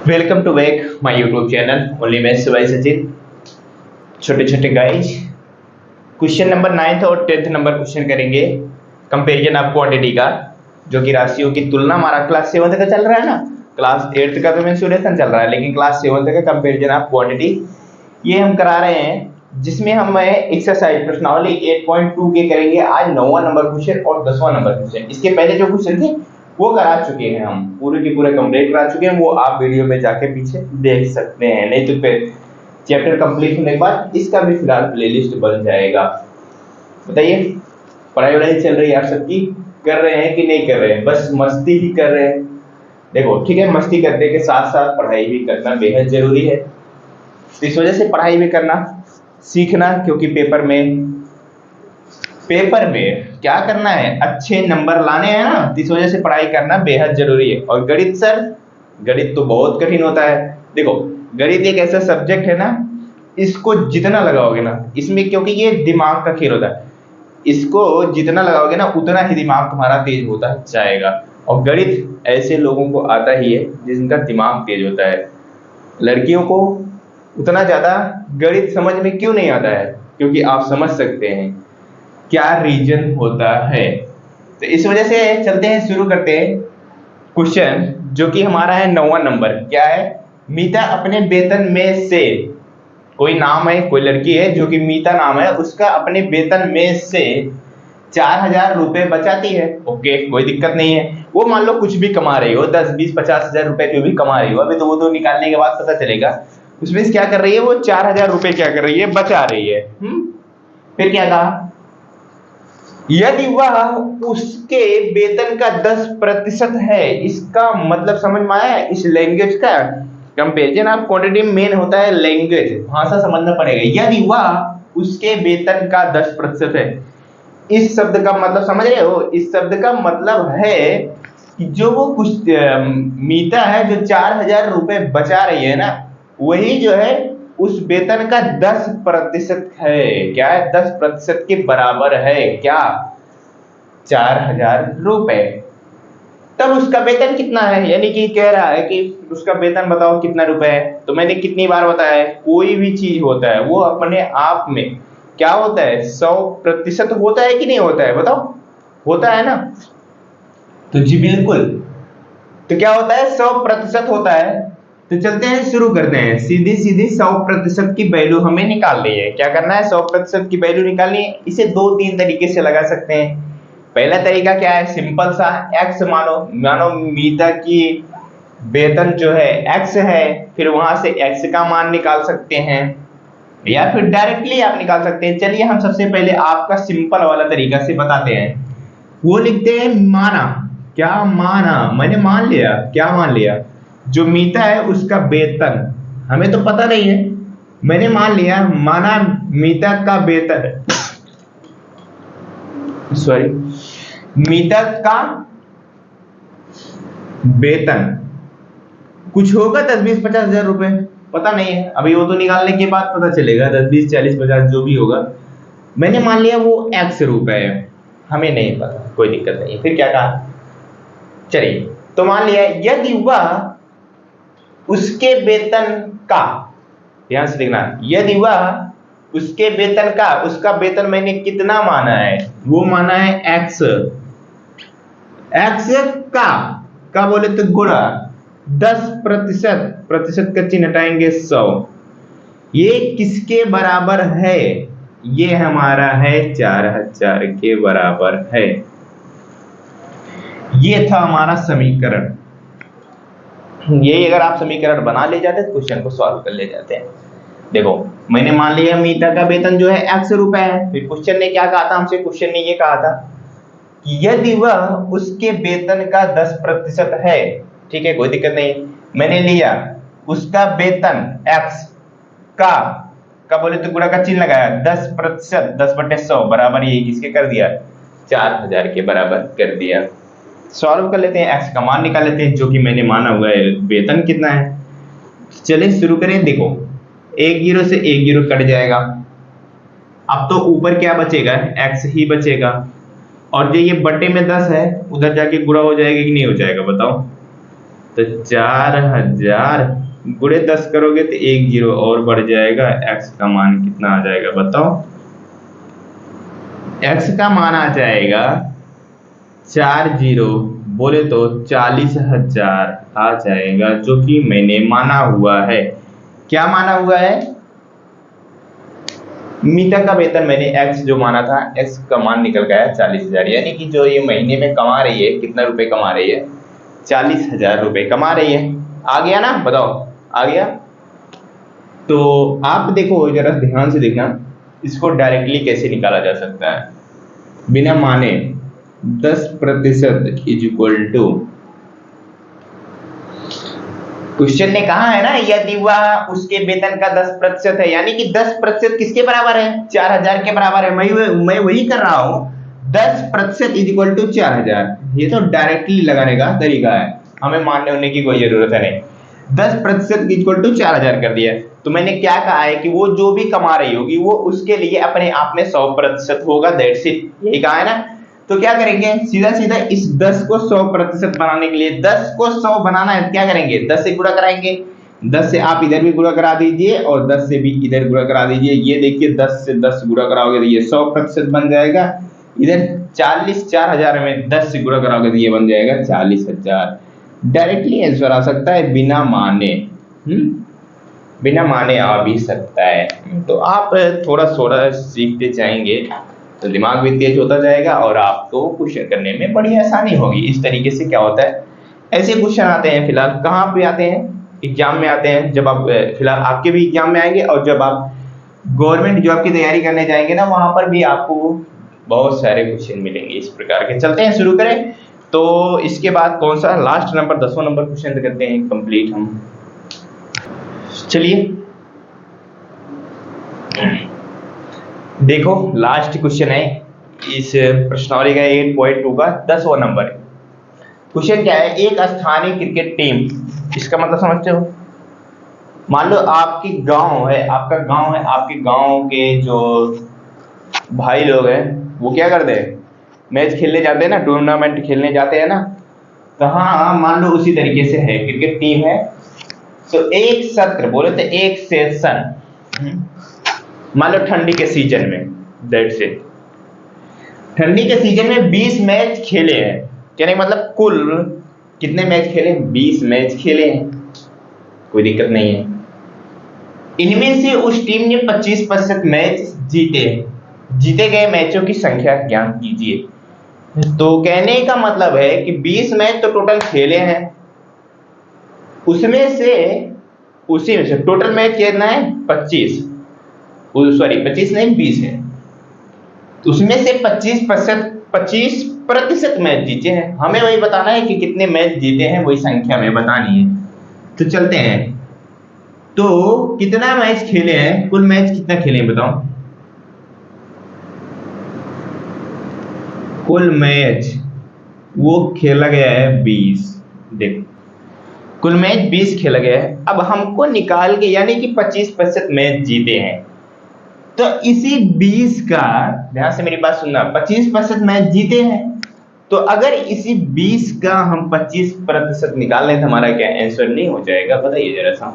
Welcome to back my YouTube channel only मैं सुभाई सचिन। छोटे छोटे गाइज क्वेश्चन नंबर 9th और 10th नंबर क्वेश्चन करेंगे कंपैरिजन ऑफ क्वांटिटी का, जो कि राशियों की तुलना हमारा क्लास 7th का चल रहा है ना। क्लास 8th का तो मेंसुरेशन चल रहा है, लेकिन क्लास 7th का कंपैरिजन ऑफ क्वांटिटी ये हम करा रहे हैं, जिसमें हम एक्सरसाइज प्रश्नावली 8.2 के करेंगे आज 9वां नंबर क्वेश्चन और 10वां नंबर क्वेश्चन। इसके पहले जो क्वेश्चन थे वो करा चुके हैं, हम पूरे के पूरे कंप्लीट करा चुके हैं। वो आप वीडियो में जाके पीछे देख सकते हैं, नहीं तो फिर चैप्टर कंप्लीट होने के बाद इसका भी फिलहाल प्लेलिस्ट बन जाएगा। बताइए पढ़ाई वढ़ाई चल रही है आप सबकी, कर रहे हैं कि नहीं कर रहे हैं? बस मस्ती ही कर रहे हैं। देखो ठीक है, मस्ती करने के साथ साथ पढ़ाई भी करना बेहद जरूरी है। तो इस वजह से पढ़ाई भी करना सीखना, क्योंकि पेपर में क्या करना है, अच्छे नंबर लाने हैं ना। इस वजह से पढ़ाई करना बेहद जरूरी है। और गणित सर, गणित तो बहुत कठिन होता है। देखो गणित एक ऐसा सब्जेक्ट है ना, इसको जितना लगाओगे ना इसमें, क्योंकि ये दिमाग का खेल होता है, इसको जितना लगाओगे ना उतना ही दिमाग तुम्हारा तेज होता जाएगा। और गणित ऐसे लोगों को आता ही है जिनका दिमाग तेज होता है। लड़कियों को उतना ज्यादा गणित समझ में क्यों नहीं आता है, क्योंकि आप समझ सकते हैं क्या रीजन होता है। तो इस वजह से चलते हैं, शुरू करते हैं क्वेश्चन, जो कि हमारा है 9वां नंबर। क्या है? मीता अपने वेतन में से, कोई नाम है, कोई लड़की है जो कि मीता नाम है, उसका अपने वेतन में से 4000 रुपए बचाती है। ओके, कोई दिक्कत नहीं है। वो मान लो कुछ भी कमा रही हो, 10 20 50 हजार रुपए जो भी कमा रही हो, अभी तो वो तो निकालने के बाद पता चलेगा। उसमें से क्या कर रही है, वो 4000 रुपए क्या कर रही है, बचा रही है। फिर क्या कहा, यदि वह उसके वेतन का 10% है। इसका मतलब समझ में आया? इस लैंग्वेज का कंपैरिजन ऑफ क्वांटिटी मेन होता है लैंग्वेज, भाषा समझना पड़ेगा। यदि वह उसके वेतन का 10% है, इस शब्द का मतलब समझ रहे हो? इस शब्द का मतलब है कि जो वो कुछ मीता है जो 4000 रुपए बचा रही है ना, वही जो है उस वेतन का 10% है। क्या है? 10% के बराबर है। क्या? 4000 रुपए। तब उसका वेतन कितना है, यानी कि कह रहा है कि उसका वेतन बताओ कितना रुपए है। तो मैंने कितनी बार बताया है, कोई भी चीज होता है वो अपने आप में क्या होता है, 100% होता है कि नहीं होता है? बताओ, होता है ना? तो जी बिल्कुल। तो क्या होता है, 100% होता है। तो चलते हैं, शुरू करते हैं। सीधी सीधी 100% की वैल्यू हमें निकालनी है। क्या करना है, 100% की वैल्यू निकालनी है। इसे 2-3 तरीके से लगा सकते हैं। पहला तरीका क्या है, सिंपल सा, x मानो मीता की वेतन जो है x है, फिर वहां से x का मान निकाल सकते हैं, या फिर डायरेक्टली आप निकाल सकते हैं। चलिए हम सबसे पहले आपका सिंपल वाला तरीका से बताते हैं। वो लिखते हैं माना। क्या माना? मैंने मान लिया। क्या मान लिया? जो मीता है उसका वेतन, हमें तो पता नहीं है, मैंने मान लिया। माना मीता का वेतन, सॉरी, मीता का वेतन कुछ होगा 10 20 50 हजार रुपए, पता नहीं है अभी, वो तो निकालने के बाद पता चलेगा। 10 20 40 50 जो भी होगा, मैंने मान लिया वो x रुपए है, हमें नहीं पता, कोई दिक्कत नहीं। फिर क्या कहा, चलिए तो मान लिया यदि वह उसके वेतन का, ध्यान से देखना, यदि वह उसके वेतन का, उसका वेतन मैंने कितना माना है, वो माना है x, x का बोले तो गुणा 10%, प्रतिशत का चिन्ह हटाएंगे 100। ये किसके बराबर है? ये हमारा है 4000 के बराबर है। ये था हमारा समीकरण। ये अगर आप समीकरण बना ले जाते तो क्वेश्चन को सॉल्व कर ले जाते हैं। देखो मैंने मान लिया मीता का वेतन जो है x रुपए है। फिर क्वेश्चन ने क्या कहा था हमसे, क्वेश्चन ने ये कहा था कि यदि वह उसके वेतन का 10% है, ठीक है, कोई दिक्कत नहीं। मैंने लिया उसका वेतन x का बोले तो गुणा का चिन्ह लगाया, 10%, 10/100 बराबर ये किसके कर दिया, 4000 के बराबर कर दिया। सॉल्व कर लेते हैं, x का मान निकाल लेते हैं, जो कि मैंने माना हुआ है वेतन कितना है। चलिए शुरू करें। देखो 1 0 से 1 0 कट जाएगा। अब तो ऊपर क्या बचेगा, x ही बचेगा। और जो ये बटे में 10 है, उधर जाके गुणा हो जाएगा कि नहीं हो जाएगा बताओ? तो 4000 गुणे 10 करोगे तो 1 जीरो और बढ़ जाएगा। x का मान कितना आ जाएगा बताओ? x का मान आ जाएगा 4 जीरो बोले तो 40,000 आ जाएगा, जो कि मैंने माना हुआ है। क्या माना हुआ है? मीता का वेतन मैंने x जो माना था, x का मान निकल गया है 40,000, यानी कि जो ये महीने में कमा रही है, कितना रुपए कमा रही है? 40,000 रुपए कमा रही है। आ गया ना? बताओ, आ गया? तो आप देखो, जरा ध्यान से देखना, इसको डायरेक्टली कैसे निकाला जा सकता है बिना माने। 10% इज इक्वल टू, क्वेश्चन ने कहा है ना, यदि वह उसके वेतन का 10% है, यानी कि 10% किसके बराबर है? 4000 के बराबर है। मैं वही कर रहा हूं, 10% इज इक्वल टू 4000। ये तो डायरेक्टली लगाने का तरीका है, हमें मानने होने की कोई जरूरत है नहीं। 10% इक्वल टू 4000 कर दिया। तो मैंने क्या कहा है कि वो जो भी कमा रही होगी वो उसके लिए अपने आप में 100% होगा, दैट्स इट, यही कहा है ना। तो क्या करेंगे, सीधा सीधा इस 10 को 100% बनाने के लिए, 10 को 100 बनाना है, क्या करेंगे? 10 से गुणा कराएंगे। 10 से आप इधर भी गुणा करा दीजिए और 10 से भी इधर गुणा करा दीजिए। ये देखिए 10 से 10 गुणा कराओगे तो ये 100% बन जाएगा। इधर 40,000 में 10 से गुणा कराओगे तो ये बन जाएगा 40,000। डायरेक्टली आंसर आ सकता है बिना माने, बिना माने आ भी सकता है। तो आप थोड़ा थोड़ा सीखते जाएंगे तो दिमाग भी तेज होता जाएगा और आपको क्वेश्चन करने में बड़ी आसानी होगी। इस तरीके से क्या होता है, ऐसे क्वेश्चन आते हैं फिलहाल कहाँ पे आते हैं? एग्जाम में आते हैं। जब आप फिलहाल आपके भी एग्जाम में आएंगे, और जब आप गवर्नमेंट जॉब की तैयारी करने जाएंगे ना, वहां पर भी आपको बहुत सारे क्वेश्चन मिलेंगे इस प्रकार के। चलते हैं, शुरू करें। तो इसके बाद कौन सा लास्ट नंबर 10वां नंबर क्वेश्चन करते हैं कंप्लीट हम। चलिए देखो, लास्ट क्वेश्चन है इस प्रश्नावली का 8.2 का 10वां नंबर है। क्वेश्चन क्या है? एक स्थानीय क्रिकेट टीम, इसका मतलब समझते हो? मान लो आपकी गांव है, आपका गांव है, आपके गांव के जो भाई लोग हैं वो क्या करते हैं? मैच खेलने जाते हैं ना, टूर्नामेंट खेलने जाते हैं ना। तो हाँ, मान लो उसी तरीके से है, क्रिकेट टीम है। तो एक सत्र बोले तो एक सेशन, मान लो ठंडी के सीजन में, दैट्स इट, ठंडी के सीजन में 20 मैच खेले हैं। कहने का मतलब कुल कितने मैच खेले? 20 मैच खेले हैं, कोई दिक्कत नहीं है। इनमें से उस टीम ने 25% मैच जीते। जीते गए मैचों की संख्या ज्ञात कीजिए। तो कहने का मतलब है कि 20 मैच तो टोटल खेले हैं, उसमें से उसी में से टोटल मैच कितना है? 25 नहीं 20 है। तो उसमें से 25% मैच जीते हैं। हमें वही बताना है कि कितने मैच जीते हैं, वही संख्या में बतानी है। तो चलते हैं, तो कितना मैच खेले हैं, कुल मैच कितना खेले हैं बताओ? कुल मैच वो खेला गया है 20। देखो कुल मैच 20 खेला गया है। अब हमको निकाल के, यानी कि 25% मैच जीते हैं, तो इसी 20 का, ध्यान से मेरी बात सुनना, 25% मैच जीते हैं। तो अगर इसी 20 का हम 25% निकाल लें तो हमारा क्या आंसर नहीं हो जाएगा? बताइए जरा सा।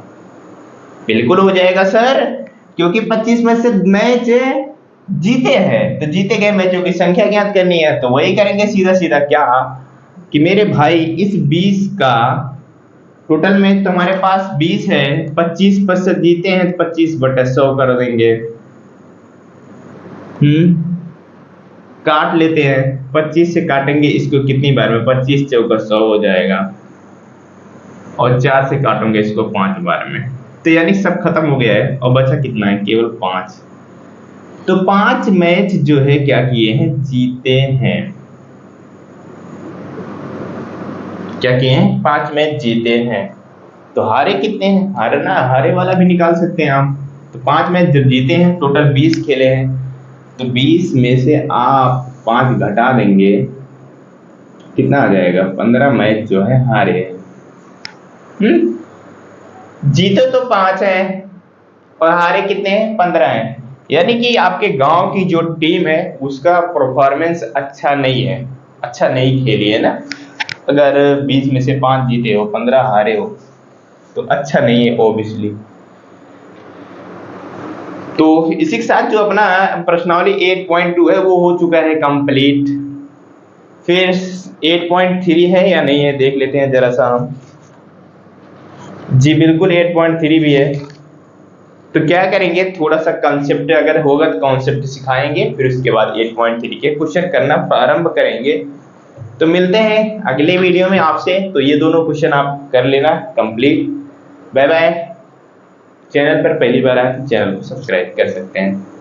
बिल्कुल हो जाएगा सर, क्योंकि 25% मैच जीते हैं, तो जीते गए मैचों की संख्या ज्ञात करनी है। तो वही करेंगे सीधा सीधा, क्या कि मेरे भाई इस 20 का टोटल मैच तो हमारे पास 20 है, 25% जीते हैं तो 25/100 कर देंगे। काट लेते हैं, 25 से काटेंगे इसको कितनी बार में? 25 चौका 100 हो जाएगा, और 4 से काटूंगे इसको 5 बार में। तो यानी सब खत्म हो गया है, और बचा कितना है? केवल 5। तो 5 मैच जो है क्या किए हैं? जीते हैं। क्या किए हैं? 5 मैच जीते हैं। तो हारे कितने हैं? हारे वाला भी निकाल सकते हैं हम। तो 5 मैच जब जीते हैं, टोटल 20 खेले हैं, तो 20 में से आप 5 घटा देंगे, कितना आ जाएगा? 15 मैच जो है हारे। जीते तो 5 है और हारे कितने हैं? 15 हैं। यानी कि आपके गांव की जो टीम है उसका परफॉर्मेंस अच्छा नहीं है, अच्छा नहीं खेली है ना। अगर 20 में से 5 जीते हो, 15 हारे हो, तो अच्छा नहीं है ऑब्वियसली। तो इसी के साथ जो अपना प्रश्नावली 8.2 है वो हो चुका है कंप्लीट। फिर 8.3 है या नहीं है देख लेते हैं जरा सा हम। जी बिल्कुल 8.3 भी है। तो क्या करेंगे, थोड़ा सा कंसेप्ट अगर होगा तो कंसेप्ट सिखाएंगे, फिर उसके बाद 8.3 के क्वेश्चन करना प्रारंभ करेंगे। तो मिलते हैं अगले वीडियो में आपसे। तो ये दोनों क्वेश्चन आप कर लेना कंप्लीट। Bye bye. चैनल पर पहली बार आए तो चैनल को सब्सक्राइब कर सकते हैं।